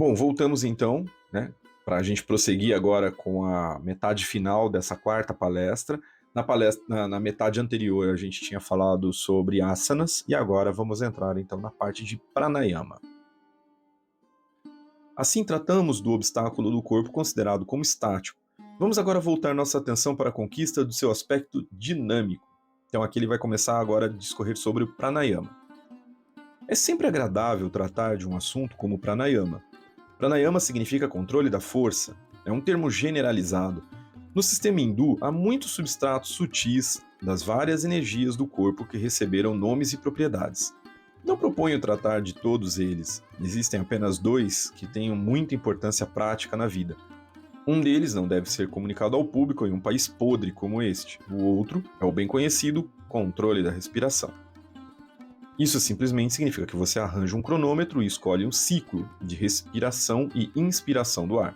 Bom, voltamos então, né, para a gente prosseguir agora com a metade final dessa quarta palestra. Na metade anterior a gente tinha falado sobre asanas e agora vamos entrar então na parte de pranayama. Assim tratamos do obstáculo do corpo considerado como estático. Vamos agora voltar nossa atenção para a conquista do seu aspecto dinâmico. Então aqui ele vai começar agora a discorrer sobre o pranayama. É sempre agradável tratar de um assunto como o pranayama. Pranayama significa controle da força. É um termo generalizado. No sistema hindu, há muitos substratos sutis das várias energias do corpo que receberam nomes e propriedades. Não proponho tratar de todos eles. Existem apenas dois que tenham muita importância prática na vida. Um deles não deve ser comunicado ao público em um país podre como este. O outro é o bem conhecido controle da respiração. Isso simplesmente significa que você arranja um cronômetro e escolhe um ciclo de respiração e inspiração do ar.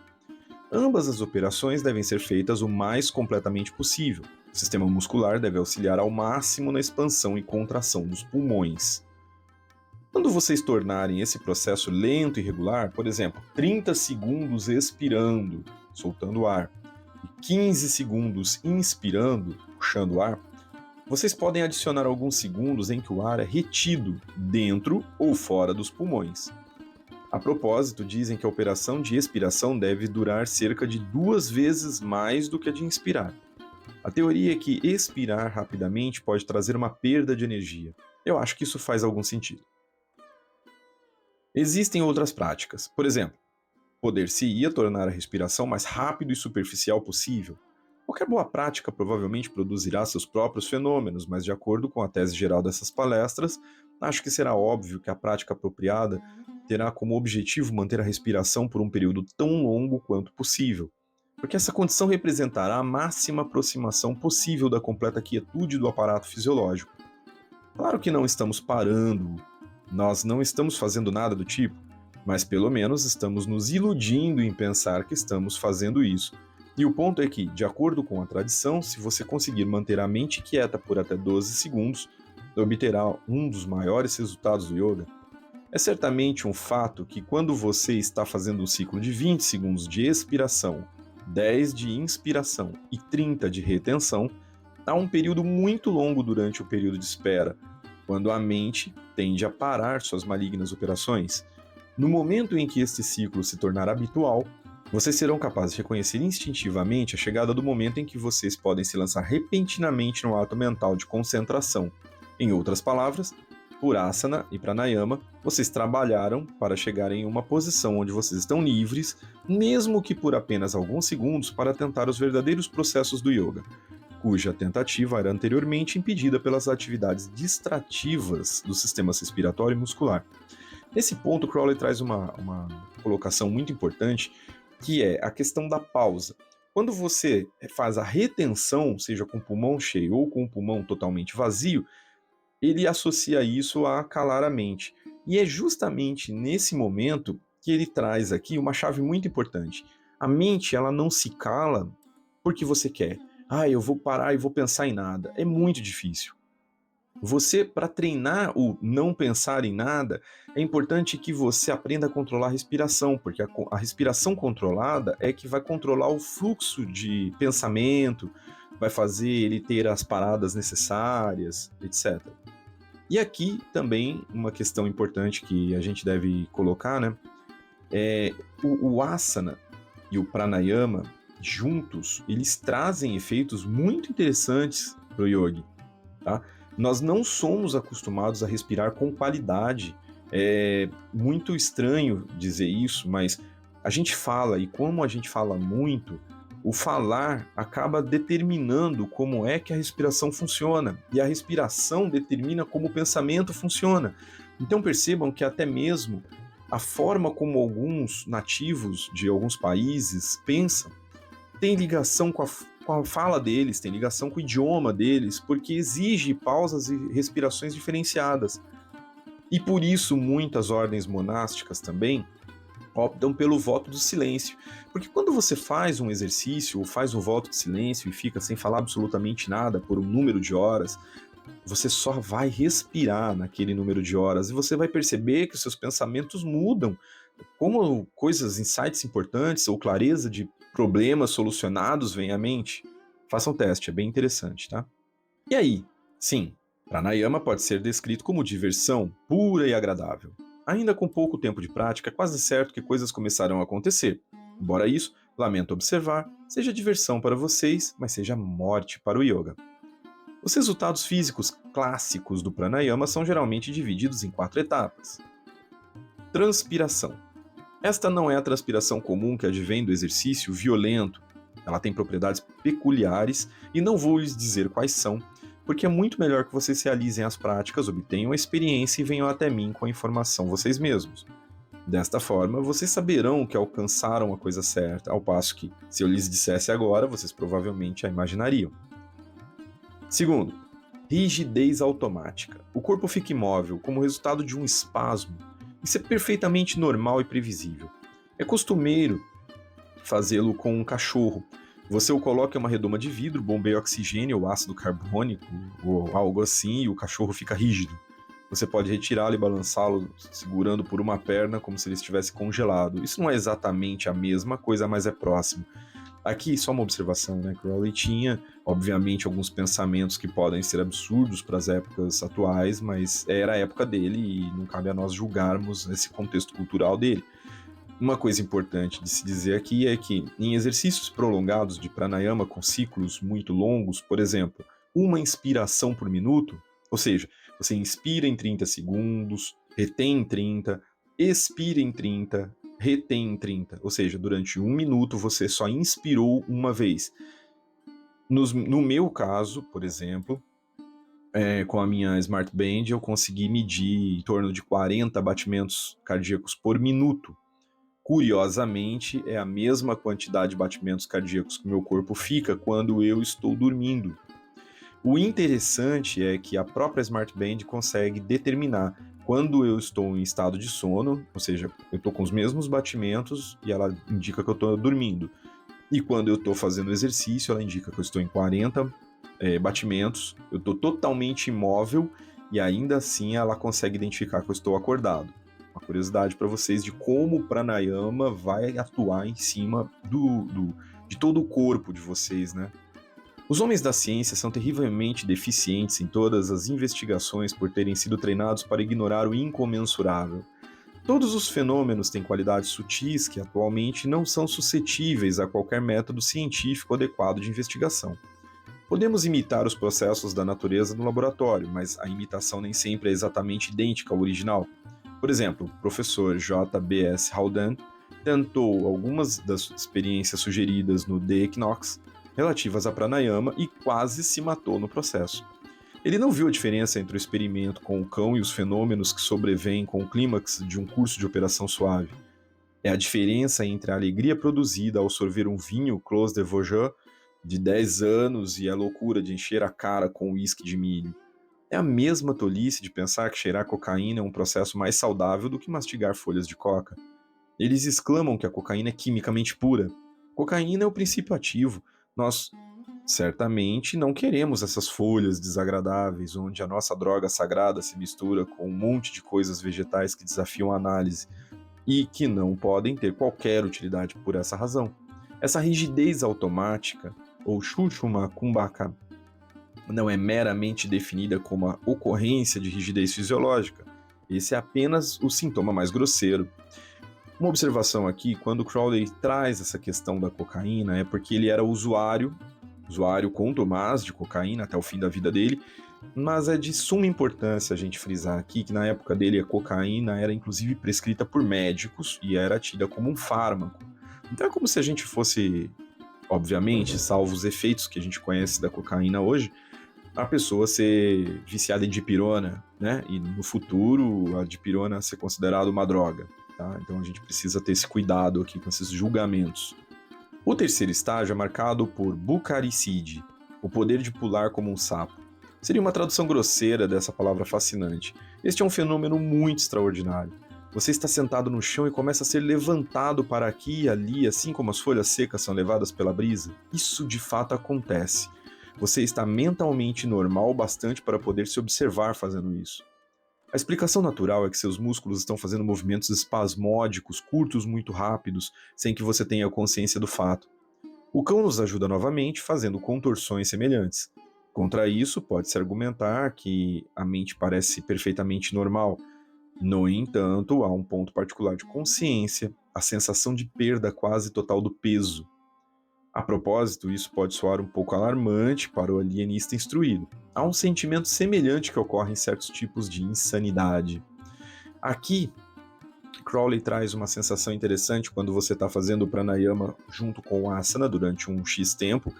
Ambas as operações devem ser feitas o mais completamente possível. O sistema muscular deve auxiliar ao máximo na expansão e contração dos pulmões. Quando vocês tornarem esse processo lento e regular, por exemplo, 30 segundos expirando, soltando o ar, e 15 segundos inspirando, puxando o ar, vocês podem adicionar alguns segundos em que o ar é retido dentro ou fora dos pulmões. A propósito, dizem que a operação de expiração deve durar cerca de 2 vezes mais do que a de inspirar. A teoria é que expirar rapidamente pode trazer uma perda de energia. Eu acho que isso faz algum sentido. Existem outras práticas. Por exemplo, poder-se-ia tornar a respiração mais rápido e superficial possível. Qualquer boa prática provavelmente produzirá seus próprios fenômenos, mas de acordo com a tese geral dessas palestras, acho que será óbvio que a prática apropriada terá como objetivo manter a respiração por um período tão longo quanto possível, porque essa condição representará a máxima aproximação possível da completa quietude do aparato fisiológico. Claro que não estamos parando, nós não estamos fazendo nada do tipo, mas pelo menos estamos nos iludindo em pensar que estamos fazendo isso. E o ponto é que, de acordo com a tradição, se você conseguir manter a mente quieta por até 12 segundos, obterá um dos maiores resultados do yoga. É certamente um fato que quando você está fazendo um ciclo de 20 segundos de expiração, 10 de inspiração e 30 de retenção, há um período muito longo durante o período de espera, quando a mente tende a parar suas malignas operações. No momento em que este ciclo se tornar habitual, vocês serão capazes de reconhecer instintivamente a chegada do momento em que vocês podem se lançar repentinamente no ato mental de concentração. Em outras palavras, por asana e pranayama, vocês trabalharam para chegar em uma posição onde vocês estão livres, mesmo que por apenas alguns segundos, para tentar os verdadeiros processos do yoga, cuja tentativa era anteriormente impedida pelas atividades distrativas do sistema respiratório e muscular. Nesse ponto, Crowley traz uma colocação muito importante, que é a questão da pausa. Quando você faz a retenção, seja com o pulmão cheio ou com o pulmão totalmente vazio, ele associa isso a calar a mente. E é justamente nesse momento que ele traz aqui uma chave muito importante. A mente, ela não se cala porque você quer. Eu vou parar e vou pensar em nada. É muito difícil. Você, para treinar o não pensar em nada, é importante que você aprenda a controlar a respiração, porque a respiração controlada é que vai controlar o fluxo de pensamento, vai fazer ele ter as paradas necessárias, etc. E aqui também uma questão importante que a gente deve colocar, né? O asana e o pranayama juntos, eles trazem efeitos muito interessantes para o yogi, tá? Nós não somos acostumados a respirar com qualidade. É muito estranho dizer isso, mas a gente fala, e como a gente fala muito, o falar acaba determinando como é que a respiração funciona, e a respiração determina como o pensamento funciona. Então percebam que até mesmo a forma como alguns nativos de alguns países pensam tem ligação com a fala deles, tem ligação com o idioma deles, porque exige pausas e respirações diferenciadas. E por isso muitas ordens monásticas também optam pelo voto do silêncio. Porque quando você faz um exercício ou faz um voto de silêncio e fica sem falar absolutamente nada por um número de horas, você só vai respirar naquele número de horas e você vai perceber que os seus pensamentos mudam Como coisas, insights importantes ou clareza de problemas solucionados vêm à mente? Faça um teste, é bem interessante, tá? E aí? Sim, pranayama pode ser descrito como diversão pura e agradável. Ainda com pouco tempo de prática, é quase certo que coisas começarão a acontecer. Embora isso, lamento observar, seja diversão para vocês, mas seja morte para o yoga. Os resultados físicos clássicos do pranayama são geralmente divididos em 4 etapas. Transpiração. Esta não é a transpiração comum que advém do exercício violento. Ela tem propriedades peculiares e não vou lhes dizer quais são, porque é muito melhor que vocês realizem as práticas, obtenham a experiência e venham até mim com a informação vocês mesmos. Desta forma, vocês saberão que alcançaram a coisa certa, ao passo que, se eu lhes dissesse agora, vocês provavelmente a imaginariam. Segundo, rigidez automática. O corpo fica imóvel como resultado de um espasmo. Isso é perfeitamente normal e previsível. É costumeiro fazê-lo com um cachorro. Você o coloca em uma redoma de vidro, bombeia oxigênio ou ácido carbônico ou algo assim e o cachorro fica rígido. Você pode retirá-lo e balançá-lo segurando por uma perna como se ele estivesse congelado. Isso não é exatamente a mesma coisa, mas é próximo. Aqui, só uma observação, né? Crowley tinha, obviamente, alguns pensamentos que podem ser absurdos para as épocas atuais, mas era a época dele e não cabe a nós julgarmos esse contexto cultural dele. Uma coisa importante de se dizer aqui é que, em exercícios prolongados de pranayama com ciclos muito longos, por exemplo, uma inspiração por minuto, ou seja, você inspira em 30 segundos, retém em 30, expira em 30, retém em 30, ou seja, durante 1 minuto você só inspirou uma vez. No meu caso, por exemplo, com a minha Smart Band, eu consegui medir em torno de 40 batimentos cardíacos por minuto. Curiosamente, é a mesma quantidade de batimentos cardíacos que o meu corpo fica quando eu estou dormindo. O interessante é que a própria Smart Band consegue determinar quando eu estou em estado de sono, ou seja, eu estou com os mesmos batimentos e ela indica que eu estou dormindo. E quando eu estou fazendo exercício, ela indica que eu estou em 40 batimentos, eu estou totalmente imóvel e ainda assim ela consegue identificar que eu estou acordado. Uma curiosidade para vocês de como o pranayama vai atuar em cima de todo o corpo de vocês, né? Os homens da ciência são terrivelmente deficientes em todas as investigações por terem sido treinados para ignorar o incomensurável. Todos os fenômenos têm qualidades sutis que atualmente não são suscetíveis a qualquer método científico adequado de investigação. Podemos imitar os processos da natureza no laboratório, mas a imitação nem sempre é exatamente idêntica ao original. Por exemplo, o professor J.B.S. Haldane tentou algumas das experiências sugeridas no The Equinox relativas a pranayama e quase se matou no processo. Ele não viu a diferença entre o experimento com o cão e os fenômenos que sobrevêm com o clímax de um curso de operação suave. É a diferença entre a alegria produzida ao sorver um vinho Clos de Vosges de 10 anos e a loucura de encher a cara com uísque de milho. É a mesma tolice de pensar que cheirar cocaína é um processo mais saudável do que mastigar folhas de coca. Eles exclamam que a cocaína é quimicamente pura. Cocaína é o princípio ativo. Nós certamente não queremos essas folhas desagradáveis, onde a nossa droga sagrada se mistura com um monte de coisas vegetais que desafiam a análise e que não podem ter qualquer utilidade por essa razão. Essa rigidez automática, ou Shushuma Kumbhaka, não é meramente definida como a ocorrência de rigidez fisiológica. Esse é apenas o sintoma mais grosseiro. Uma observação aqui, quando Crowley traz essa questão da cocaína, é porque ele era usuário contumaz de cocaína até o fim da vida dele, mas é de suma importância a gente frisar aqui que na época dele a cocaína era inclusive prescrita por médicos e era tida como um fármaco. Então é como se a gente fosse, obviamente, salvo os efeitos que a gente conhece da cocaína hoje, a pessoa ser viciada em dipirona, né? E no futuro a dipirona ser considerada uma droga, tá? Então a gente precisa ter esse cuidado aqui com esses julgamentos. O terceiro estágio é marcado por Bukharicide, o poder de pular como um sapo. Seria uma tradução grosseira dessa palavra fascinante. Este é um fenômeno muito extraordinário. Você está sentado no chão e começa a ser levantado para aqui e ali, assim como as folhas secas são levadas pela brisa. Isso de fato acontece. Você está mentalmente normal o bastante para poder se observar fazendo isso. A explicação natural é que seus músculos estão fazendo movimentos espasmódicos, curtos, muito rápidos, sem que você tenha consciência do fato. O cão nos ajuda novamente, fazendo contorções semelhantes. Contra isso, pode-se argumentar que a mente parece perfeitamente normal. No entanto, há um ponto particular de consciência, a sensação de perda quase total do peso. A propósito, isso pode soar um pouco alarmante para o alienista instruído. Há um sentimento semelhante que ocorre em certos tipos de insanidade. Aqui, Crowley traz uma sensação interessante quando você está fazendo o pranayama junto com o asana durante um X tempo,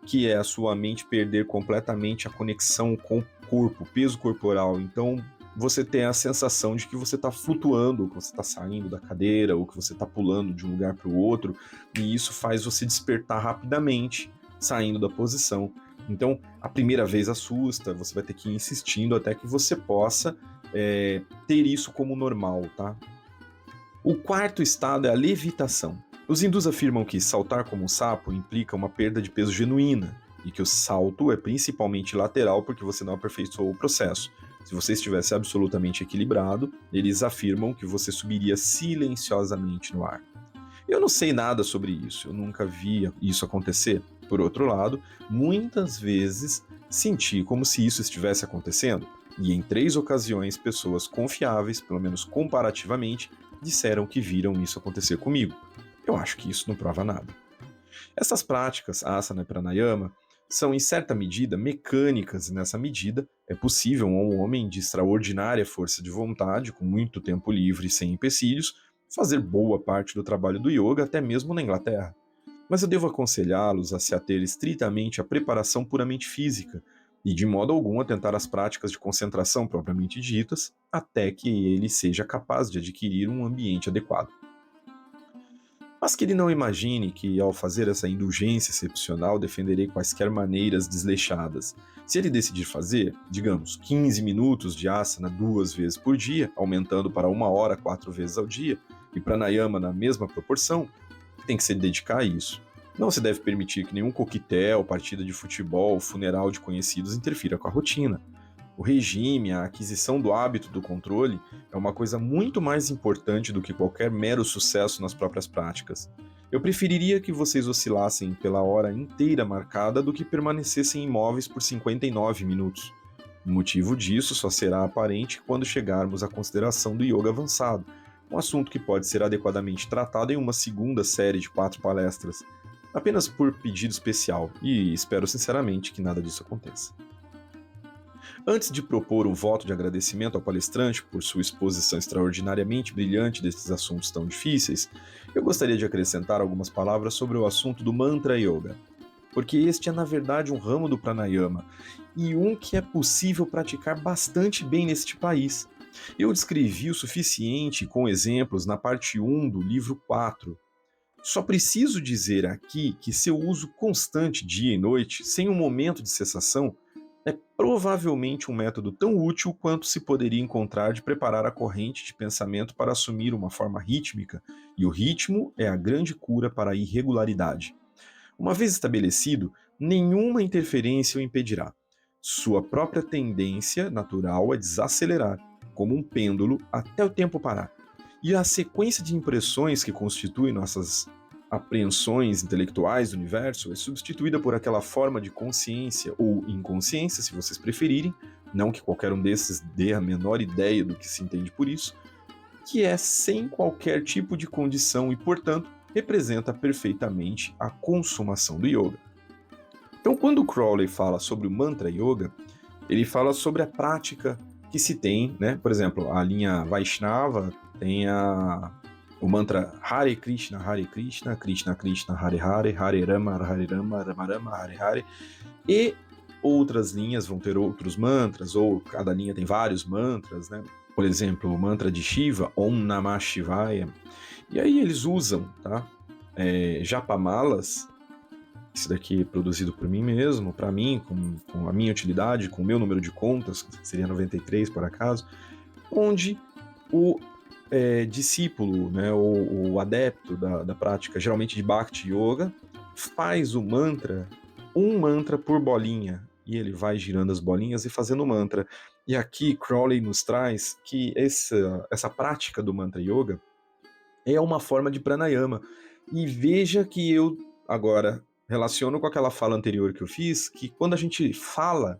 que é a sua mente perder completamente a conexão com o corpo, o peso corporal. Então, você tem a sensação de que você está flutuando, que você está saindo da cadeira, ou que você está pulando de um lugar para o outro, e isso faz você despertar rapidamente, saindo da posição. Então, a primeira vez assusta, você vai ter que ir insistindo até que você possa ter isso como normal, tá? O quarto estado é a levitação. Os hindus afirmam que saltar como um sapo implica uma perda de peso genuína, e que o salto é principalmente lateral porque você não aperfeiçoou o processo. Se você estivesse absolutamente equilibrado, eles afirmam que você subiria silenciosamente no ar. Eu não sei nada sobre isso, eu nunca vi isso acontecer. Por outro lado, muitas vezes senti como se isso estivesse acontecendo, e em 3 ocasiões pessoas confiáveis, pelo menos comparativamente, disseram que viram isso acontecer comigo. Eu acho que isso não prova nada. Essas práticas, asana e pranayama, são em certa medida mecânicas, e nessa medida é possível a um homem de extraordinária força de vontade, com muito tempo livre e sem empecilhos, fazer boa parte do trabalho do yoga até mesmo na Inglaterra. Mas eu devo aconselhá-los a se ater estritamente à preparação puramente física e de modo algum a tentar as práticas de concentração propriamente ditas, até que ele seja capaz de adquirir um ambiente adequado. Mas que ele não imagine que, ao fazer essa indulgência excepcional, defenderei quaisquer maneiras desleixadas. Se ele decidir fazer, digamos, 15 minutos de asana 2 vezes por dia, aumentando para 1 hora 4 vezes ao dia, e pranayama na mesma proporção, tem que se dedicar a isso. Não se deve permitir que nenhum coquetel, partida de futebol, funeral de conhecidos interfira com a rotina. O regime, a aquisição do hábito do controle é uma coisa muito mais importante do que qualquer mero sucesso nas próprias práticas. Eu preferiria que vocês oscilassem pela hora inteira marcada do que permanecessem imóveis por 59 minutos. O motivo disso só será aparente quando chegarmos à consideração do yoga avançado, um assunto que pode ser adequadamente tratado em uma segunda série de 4 palestras, apenas por pedido especial, e espero sinceramente que nada disso aconteça. Antes de propor um voto de agradecimento ao palestrante por sua exposição extraordinariamente brilhante desses assuntos tão difíceis, eu gostaria de acrescentar algumas palavras sobre o assunto do Mantra Yoga, porque este é na verdade um ramo do pranayama, e um que é possível praticar bastante bem neste país. Eu descrevi o suficiente com exemplos na parte 1 do livro 4. Só preciso dizer aqui que seu uso constante dia e noite, sem um momento de cessação, é provavelmente um método tão útil quanto se poderia encontrar de preparar a corrente de pensamento para assumir uma forma rítmica, e o ritmo é a grande cura para a irregularidade. Uma vez estabelecido, nenhuma interferência o impedirá. Sua própria tendência natural é desacelerar, como um pêndulo, até o tempo parar. E a sequência de impressões que constitui nossas apreensões intelectuais do universo é substituída por aquela forma de consciência ou inconsciência, se vocês preferirem, não que qualquer um desses dê a menor ideia do que se entende por isso, que é sem qualquer tipo de condição e, portanto, representa perfeitamente a consumação do yoga. Então, quando Crowley fala sobre o Mantra Yoga, ele fala sobre a prática que se tem, né? Por exemplo, a linha Vaishnava tem o mantra Hare Krishna, Krishna Krishna, Hare Hare, Hare Rama, Rama Rama, Hare Hare. E outras linhas vão ter outros mantras, ou cada linha tem vários mantras, né? Por exemplo, o mantra de Shiva, Om Namah Shivaya. E aí eles usam, tá? Japamalas, esse daqui é produzido por mim mesmo, para mim, com a minha utilidade, com o meu número de contas, que seria 93 por acaso, onde o discípulo, né, ou o adepto da prática, geralmente de Bhakti Yoga, faz o mantra, um mantra por bolinha, e ele vai girando as bolinhas e fazendo mantra. E aqui Crowley nos traz que essa prática do mantra yoga é uma forma de pranayama. E veja que eu agora relaciono com aquela fala anterior que eu fiz, que quando a gente fala,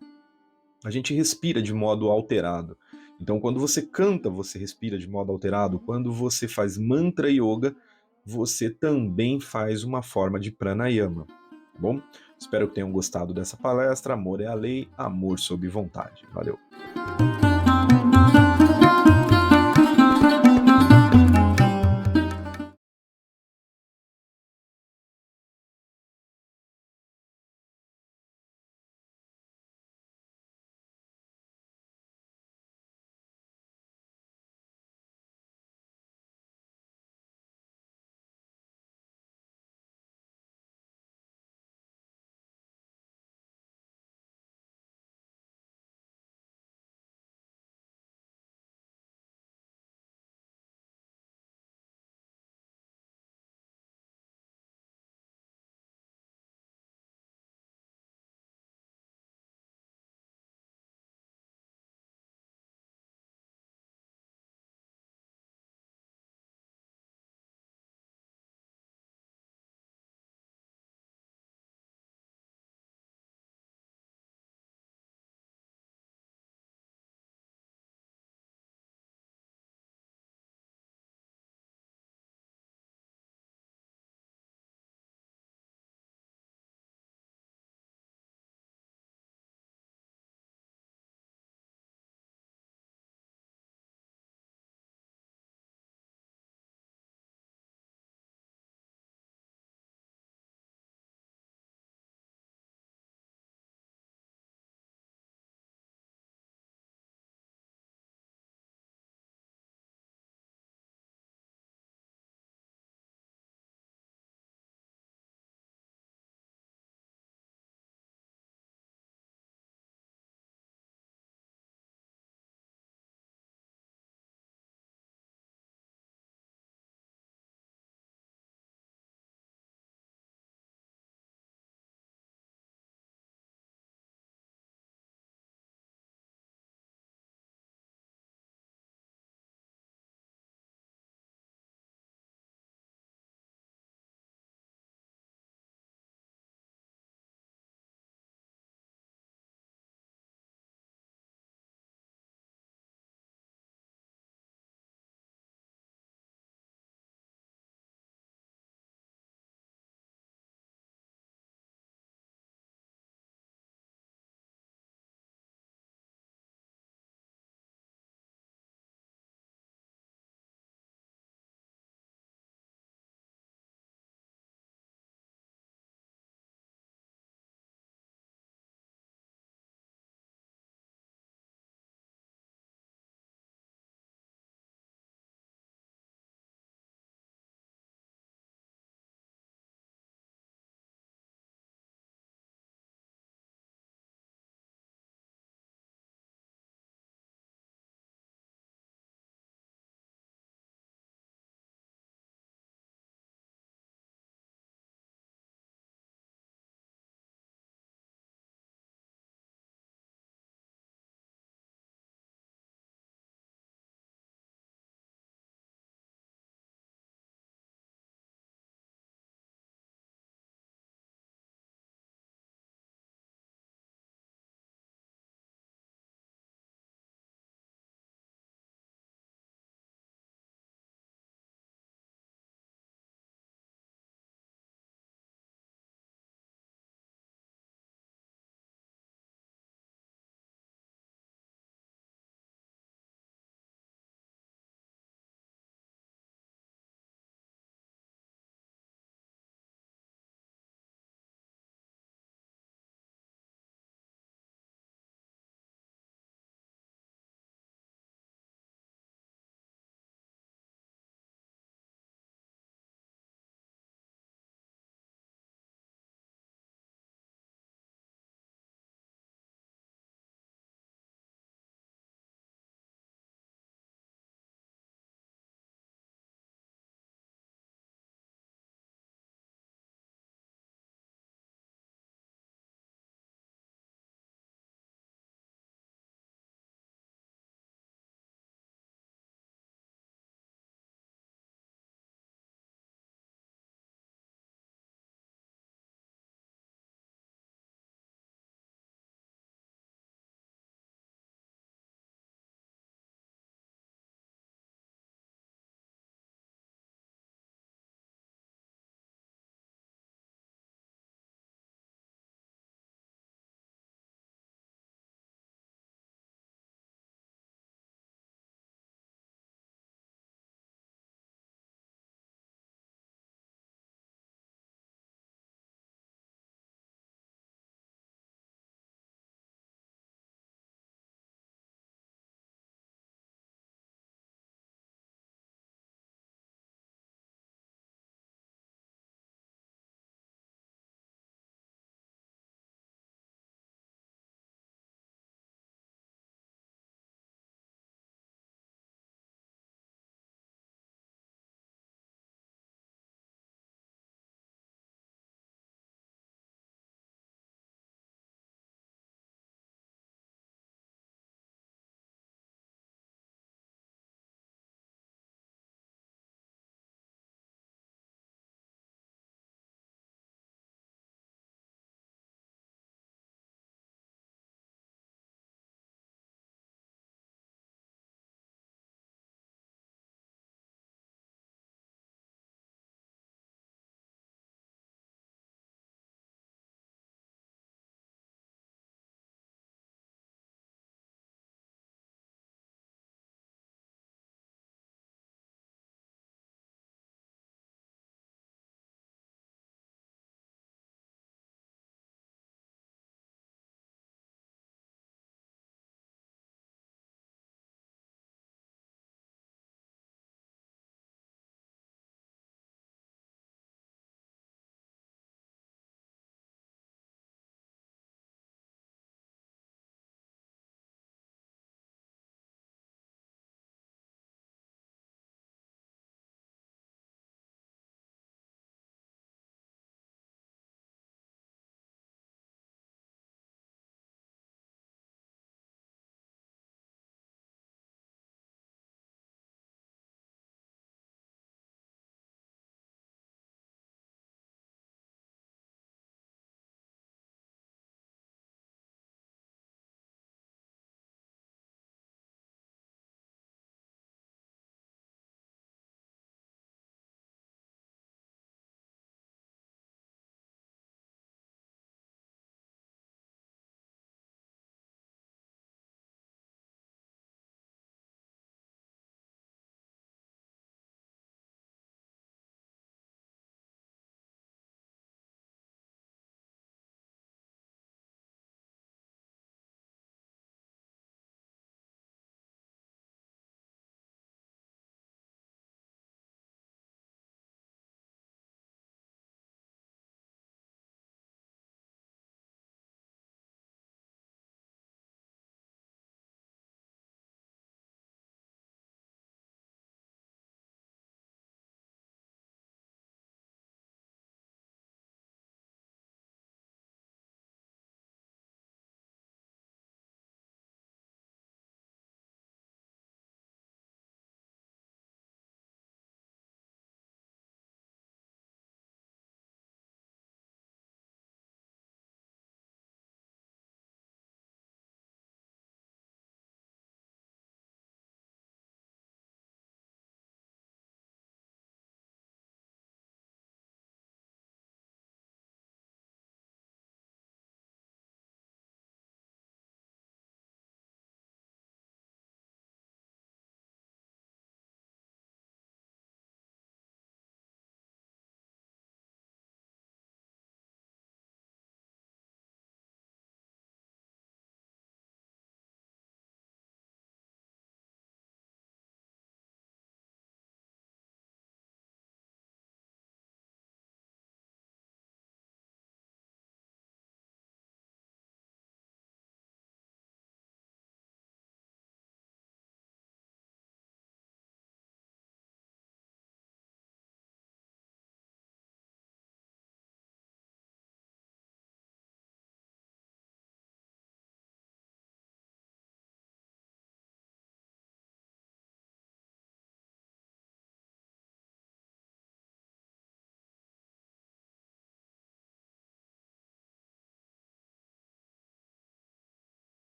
a gente respira de modo alterado. Então, quando você canta, você respira de modo alterado. Quando você faz mantra yoga, você também faz uma forma de pranayama. Tá bom? Espero que tenham gostado dessa palestra. Amor é a lei, amor sob vontade. Valeu!